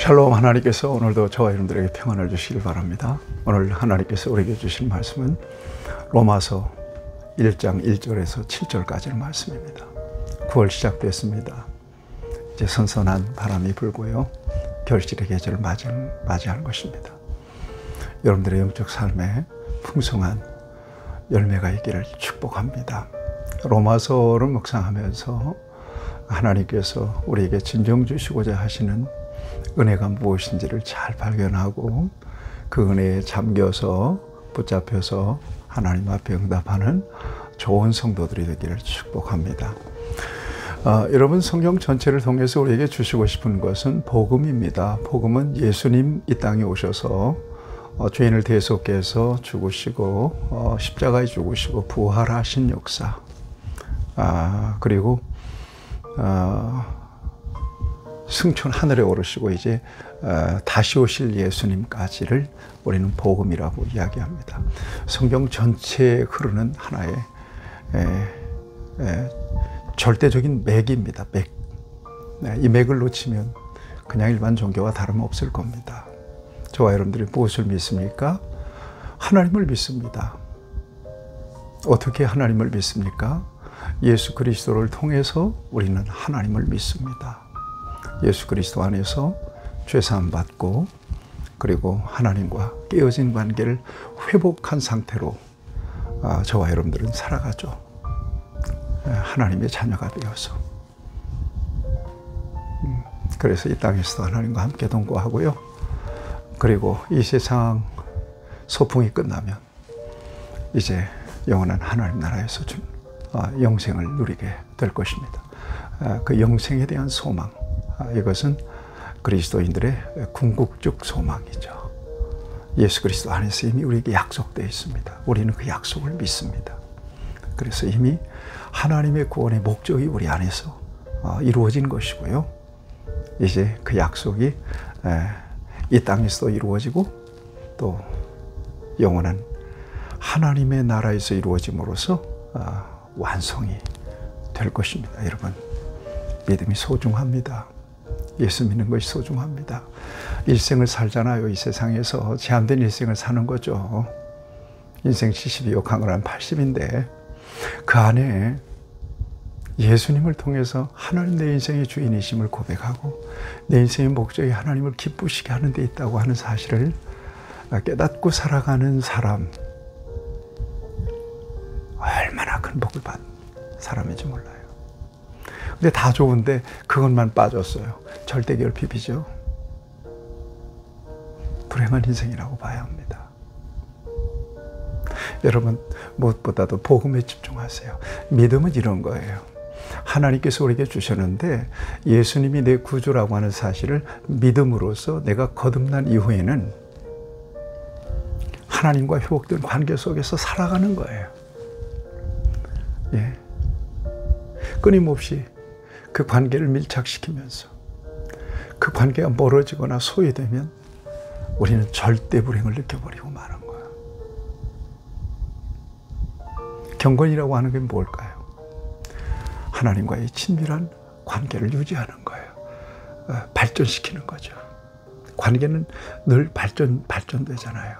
샬롬. 하나님께서 오늘도 저와 여러분들에게 평안을 주시길 바랍니다. 오늘 하나님께서 우리에게 주신 말씀은 로마서 1장 1절에서 7절까지의 말씀입니다. 9월 시작됐습니다. 이제 선선한 바람이 불고요. 결실의 계절을 맞이하는 것입니다. 여러분들의 영적 삶에 풍성한 열매가 있기를 축복합니다. 로마서를 묵상하면서 하나님께서 우리에게 진정 주시고자 하시는 은혜가 무엇인지를 잘 발견하고 그 은혜에 잠겨서 붙잡혀서 하나님 앞에 응답하는 좋은 성도들이 되기를 축복합니다. 여러분, 성경 전체를 통해서 우리에게 주시고 싶은 것은 복음입니다. 복음은 예수님 이 땅에 오셔서 죄인을 대속케 해서 죽으시고 십자가에 죽으시고 부활하신 역사, 그리고 승천 하늘에 오르시고 이제 다시 오실 예수님까지를 우리는 복음이라고 이야기합니다. 성경 전체에 흐르는 하나의 절대적인 맥입니다. 맥. 이 맥을 놓치면 그냥 일반 종교와 다름없을 겁니다. 저와 여러분들이 무엇을 믿습니까? 하나님을 믿습니다. 어떻게 하나님을 믿습니까? 예수 그리스도를 통해서 우리는 하나님을 믿습니다. 예수 그리스도 안에서 죄사함 받고 그리고 하나님과 깨어진 관계를 회복한 상태로 저와 여러분들은 살아가죠. 하나님의 자녀가 되어서. 그래서 이 땅에서도 하나님과 함께 동거하고요. 그리고 이 세상 소풍이 끝나면 이제 영원한 하나님 나라에서 영생을 누리게 될 것입니다. 그 영생에 대한 소망, 이것은 그리스도인들의 궁극적 소망이죠. 예수 그리스도 안에서 이미 우리에게 약속되어 있습니다. 우리는 그 약속을 믿습니다. 그래서 이미 하나님의 구원의 목적이 우리 안에서 이루어진 것이고요. 이제 그 약속이 이 땅에서도 이루어지고 또 영원한 하나님의 나라에서 이루어짐으로써 완성이 될 것입니다. 여러분, 믿음이 소중합니다. 예수 믿는 것이 소중합니다. 일생을 살잖아요. 이 세상에서 제한된 일생을 사는 거죠. 인생 70이요 강을 한 80인데 그 안에 예수님을 통해서 하나님 내 인생의 주인이심을 고백하고 내 인생의 목적이 하나님을 기쁘시게 하는 데 있다고 하는 사실을 깨닫고 살아가는 사람, 얼마나 큰 복을 받은 사람인지 몰라요. 근데 다 좋은데 그것만 빠졌어요. 절대 결핍이죠. 불행한 인생이라고 봐야 합니다. 여러분, 무엇보다도 복음에 집중하세요. 믿음은 이런 거예요. 하나님께서 우리에게 주셨는데 예수님이 내 구주라고 하는 사실을 믿음으로써 내가 거듭난 이후에는 하나님과 회복된 관계 속에서 살아가는 거예요. 예. 끊임없이 그 관계를 밀착시키면서 그 관계가 멀어지거나 소외되면 우리는 절대 불행을 느껴버리고 마는 거예요. 경건이라고 하는 게 뭘까요? 하나님과의 친밀한 관계를 유지하는 거예요. 발전시키는 거죠. 관계는 늘 발전되잖아요.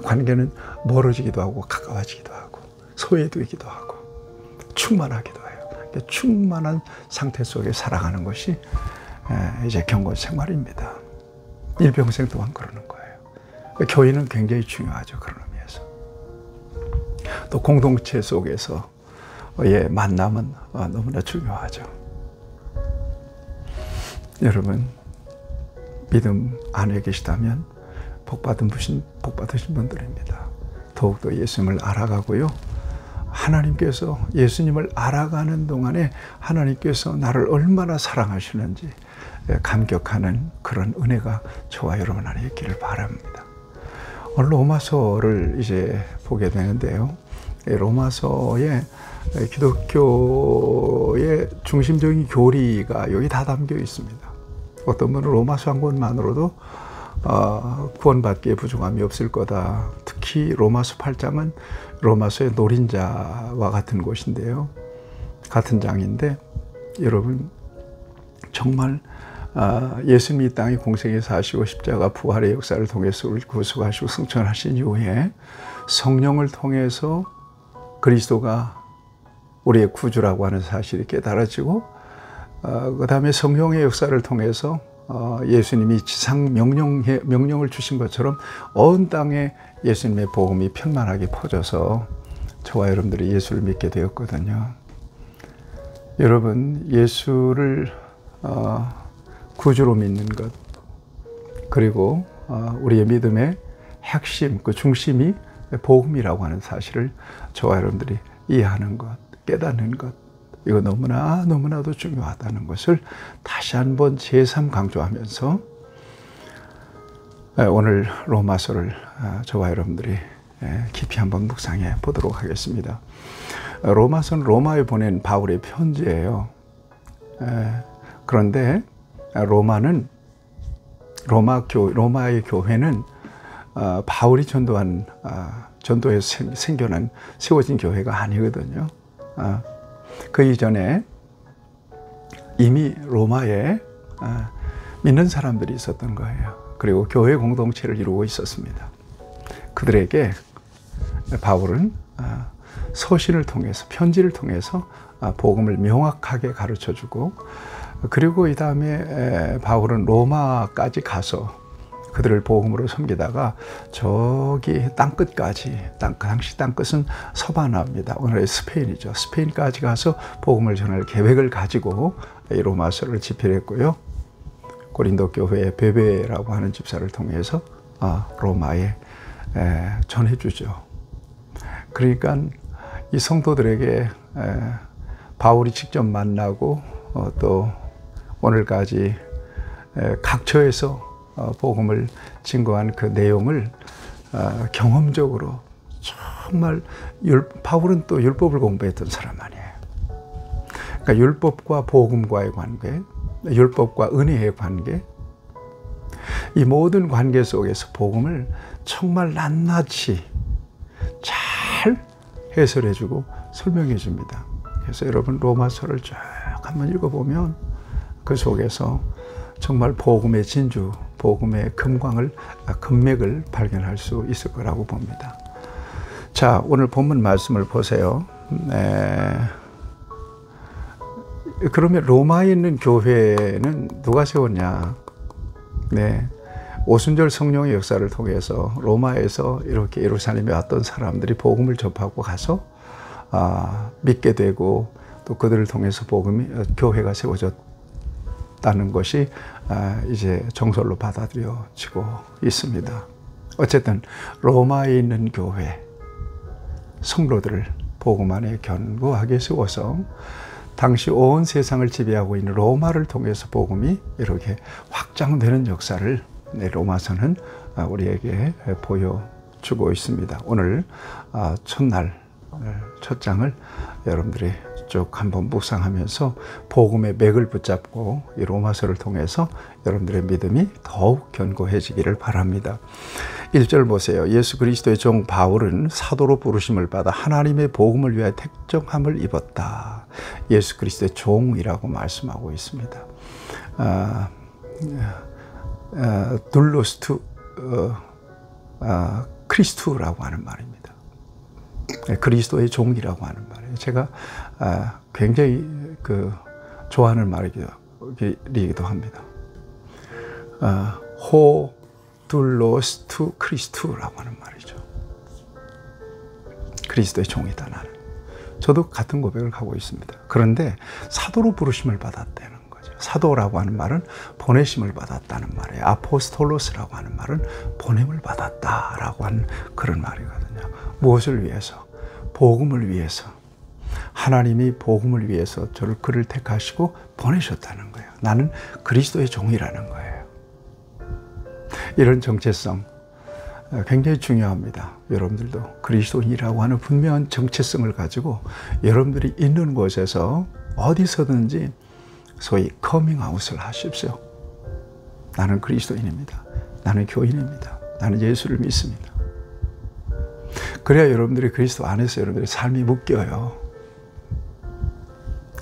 관계는 멀어지기도 하고 가까워지기도 하고 소외되기도 하고 충만하기도 해요. 충만한 상태 속에 살아가는 것이 이제 경건 생활입니다. 일평생 동안 그러는 거예요. 교회는 굉장히 중요하죠. 그런 의미에서. 또 공동체 속에서의 만남은 너무나 중요하죠. 여러분, 믿음 안에 계시다면 복받으신 분들입니다. 더욱더 예수님을 알아가고요. 하나님께서 예수님을 알아가는 동안에 하나님께서 나를 얼마나 사랑하시는지 감격하는 그런 은혜가 저와 여러분 안에 있기를 바랍니다. 오늘 로마서를 이제 보게 되는데요. 로마서에 기독교의 중심적인 교리가 여기 다 담겨 있습니다. 어떤 분은 로마서 한 권만으로도 구원받기에 부족함이 없을 거다. 특히 로마서 8장은 로마서의 노린자와 같은 곳인데요. 같은 장인데 여러분 정말 예수님이 이 땅에 공생에 사시고 십자가 부활의 역사를 통해서 우리를 구속하시고 승천하신 이후에 성령을 통해서 그리스도가 우리의 구주라고 하는 사실이 깨달아지고 그 다음에 성령의 역사를 통해서 예수님이 지상 명령을 주신 것처럼 온 땅에 예수님의 복음이 편만하게 퍼져서 저와 여러분들이 예수를 믿게 되었거든요. 여러분, 예수를 구주로 믿는 것, 그리고 우리의 믿음의 핵심, 그 중심이 복음이라고 하는 사실을 저와 여러분들이 이해하는 것, 깨닫는 것, 이거 너무나도 중요하다는 것을 다시 한번 제3 강조하면서 오늘 로마서를 저와 여러분들이 깊이 한번 묵상해 보도록 하겠습니다. 로마서는 로마에 보낸 바울의 편지예요. 그런데 로마의 교회는 바울이 전도에서 생겨난 세워진 교회가 아니거든요. 그 이전에 이미 로마에 믿는 사람들이 있었던 거예요. 그리고 교회 공동체를 이루고 있었습니다. 그들에게 바울은 서신을 통해서, 편지를 통해서 복음을 명확하게 가르쳐주고, 그리고 이 다음에 바울은 로마까지 가서 그들을 복음으로 섬기다가 저기 땅끝까지, 당시 땅끝은 서바나입니다. 오늘의 스페인이죠. 스페인까지 가서 복음을 전할 계획을 가지고 이 로마서를 집필했고요. 고린도 교회의 베베라고 하는 집사를 통해서 로마에 전해주죠. 그러니까 이 성도들에게 바울이 직접 만나고 또 오늘까지 각처에서 복음을 증거한 그 내용을 경험적으로 정말 바울은 또 율법을 공부했던 사람 아니에요. 그러니까 율법과 복음과의 관계, 율법과 은혜의 관계, 이 모든 관계 속에서 복음을 정말 낱낱이 잘 해설해주고 설명해줍니다. 그래서 여러분 로마서를 쭉 한번 읽어보면 그 속에서 정말 복음의 진주, 복음의 금맥을 발견할 수 있을 거라고 봅니다. 자, 오늘 본문 말씀을 보세요. 그러면 로마에 있는 교회는 누가 세웠냐? 오순절 성령의 역사를 통해서 로마에서 이렇게 예루살렘에 왔던 사람들이 복음을 접하고 가서 믿게 되고 또 그들을 통해서 교회가 세워졌다는 것이 이제 정설로 받아들여지고 있습니다. 어쨌든 로마에 있는 교회 성도들을 복음 안에 견고하게 세워서 당시 온 세상을 지배하고 있는 로마를 통해서 복음이 이렇게 확장되는 역사를 로마서는 우리에게 보여주고 있습니다. 오늘 첫날, 첫 장을 여러분들이 쭉 한번 묵상하면서 복음의 맥을 붙잡고 이 로마서를 통해서 여러분들의 믿음이 더욱 견고해지기를 바랍니다. 1절 보세요. 예수 그리스도의 종 바울은 사도로 부르심을 받아 하나님의 복음을 위하여 택정함을 입었다. 예수 그리스도의 종이라고 말씀하고 있습니다. 둘로스투 크리스투라고 하는 말입니다. 그리스도의 종이라고 하는 말이에요. 제가 굉장히 좋아하는 말이기도 합니다. 호 둘로스투 크리스투라고 하는 말이죠. 그리스도의 종이다 나는. 저도 같은 고백을 하고 있습니다. 그런데 사도로 부르심을 받았다는 거죠. 사도라고 하는 말은 보내심을 받았다는 말이에요. 아포스톨로스라고 하는 말은 보냄을 받았다라고 하는 그런 말이거든요. 무엇을 위해서? 복음을 위해서. 하나님이 복음을 위해서 그를 택하시고 보내셨다는 거예요. 나는 그리스도의 종이라는 거예요. 이런 정체성 굉장히 중요합니다. 여러분들도 그리스도인이라고 하는 분명한 정체성을 가지고 여러분들이 있는 곳에서 어디서든지 소위 커밍아웃을 하십시오. 나는 그리스도인입니다. 나는 교인입니다. 나는 예수를 믿습니다. 그래야 여러분들이 그리스도 안에서 여러분들의 삶이 묶여요.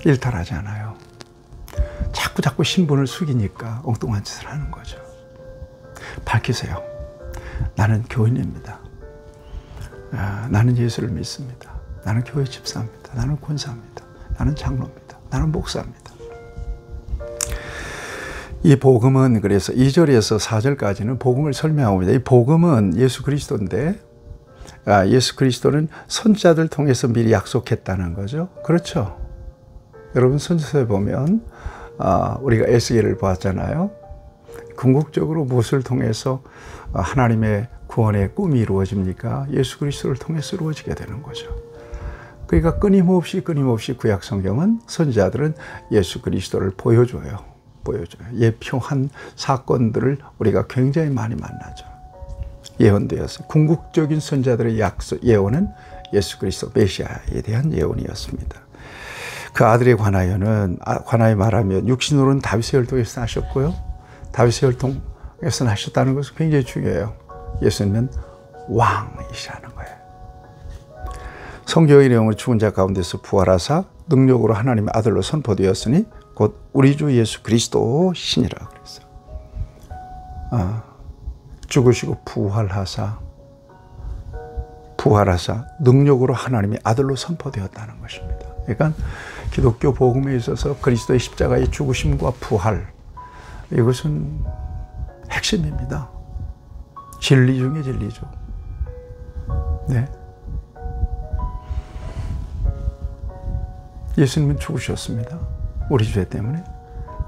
일탈하지 않아요. 자꾸 신분을 숙이니까 엉뚱한 짓을 하는 거죠. 밝히세요. 나는 교인입니다. 나는 예수를 믿습니다. 나는 교회 집사입니다. 나는 권사입니다. 나는 장로입니다. 나는 목사입니다. 이 복음은 그래서 2절에서 4절까지는 복음을 설명하고 있습니다. 이 복음은 예수 그리스도인데 예수 그리스도는 선지자들 통해서 미리 약속했다는 거죠. 그렇죠. 여러분 선지서에 보면 우리가 에스겔을 보았잖아요. 궁극적으로 무엇을 통해서 하나님의 구원의 꿈이 이루어집니까? 예수 그리스도를 통해서 이루어지게 되는 거죠. 그러니까 끊임없이 구약 성경은 선지자들은 예수 그리스도를 보여줘요. 예표한 사건들을 우리가 굉장히 많이 만나죠. 예언되었어요. 궁극적인 선지자들의 예언은 예수 그리스도 메시아에 대한 예언이었습니다. 그 아들에 관하여 말하면 육신으로는 다윗의 혈통에서 나셨고요. 다윗의 혈통에서 나셨다는 것은 굉장히 중요해요. 예수님은 왕이시라는 거예요. 성경의 내용은 죽은 자 가운데서 부활하사 능력으로 하나님의 아들로 선포되었으니 곧 우리 주 예수 그리스도 신이라 그랬어요. 죽으시고 부활하사 능력으로 하나님의 아들로 선포되었다는 것입니다. 그러니까 기독교 복음에 있어서 그리스도의 십자가의 죽으심과 부활, 이것은 핵심입니다. 진리 중에 진리죠. 네. 예수님은 죽으셨습니다. 우리 죄 때문에.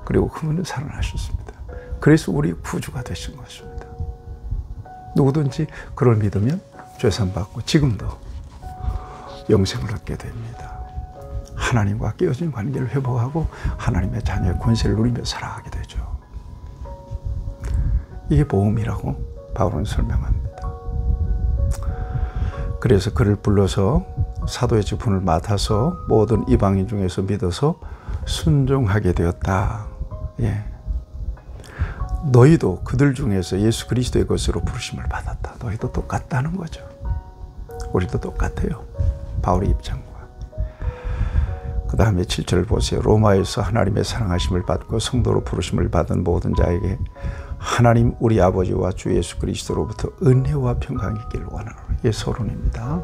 그리고 그분은 살아나셨습니다. 그래서 우리 구주가 되신 것입니다. 누구든지 그걸 믿으면 죄산 받고 지금도 영생을 얻게 됩니다. 하나님과 깨어진 관계를 회복하고 하나님의 자녀의 권세를 누리며 살아가게 되죠. 이게 복음이라고 바울은 설명합니다. 그래서 그를 불러서 사도의 직분을 맡아서 모든 이방인 중에서 믿어서 순종하게 되었다. 예. 너희도 그들 중에서 예수 그리스도의 것으로 부르심을 받았다. 너희도 똑같다는 거죠. 우리도 똑같아요. 바울의 입장과. 그 다음에 7절을 보세요. 로마에서 하나님의 사랑하심을 받고 성도로 부르심을 받은 모든 자에게 하나님 우리 아버지와 주 예수 그리스도로부터 은혜와 평강이 있기를 원하노라. 이게 서론입니다.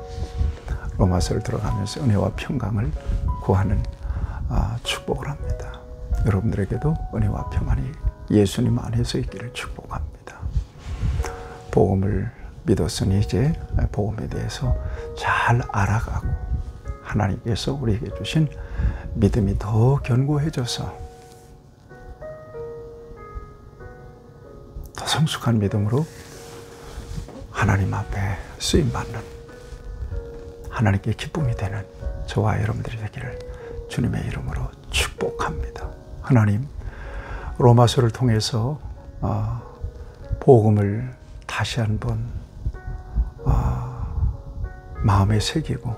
로마서를 들어가면서 은혜와 평강을 구하는 축복을 합니다. 여러분들에게도 은혜와 평안이 예수님 안에서 있기를 축복합니다. 복음을 믿었으니 이제 복음에 대해서 잘 알아가고 하나님께서 우리에게 주신 믿음이 더 견고해져서 더 성숙한 믿음으로 하나님 앞에 쓰임받는 하나님께 기쁨이 되는 저와 여러분들이 되기를 주님의 이름으로 축복합니다. 하나님, 로마서를 통해서 복음을 다시 한번 마음에 새기고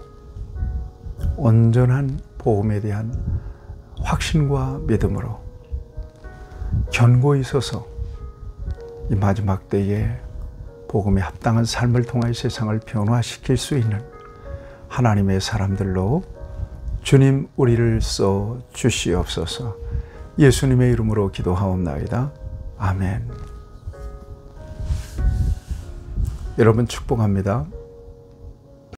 온전한 복음에 대한 확신과 믿음으로 견고히 서서 이 마지막 때에 복음에 합당한 삶을 통하여 세상을 변화시킬 수 있는 하나님의 사람들로 주님 우리를 써 주시옵소서. 예수님의 이름으로 기도하옵나이다. 아멘. 여러분 축복합니다.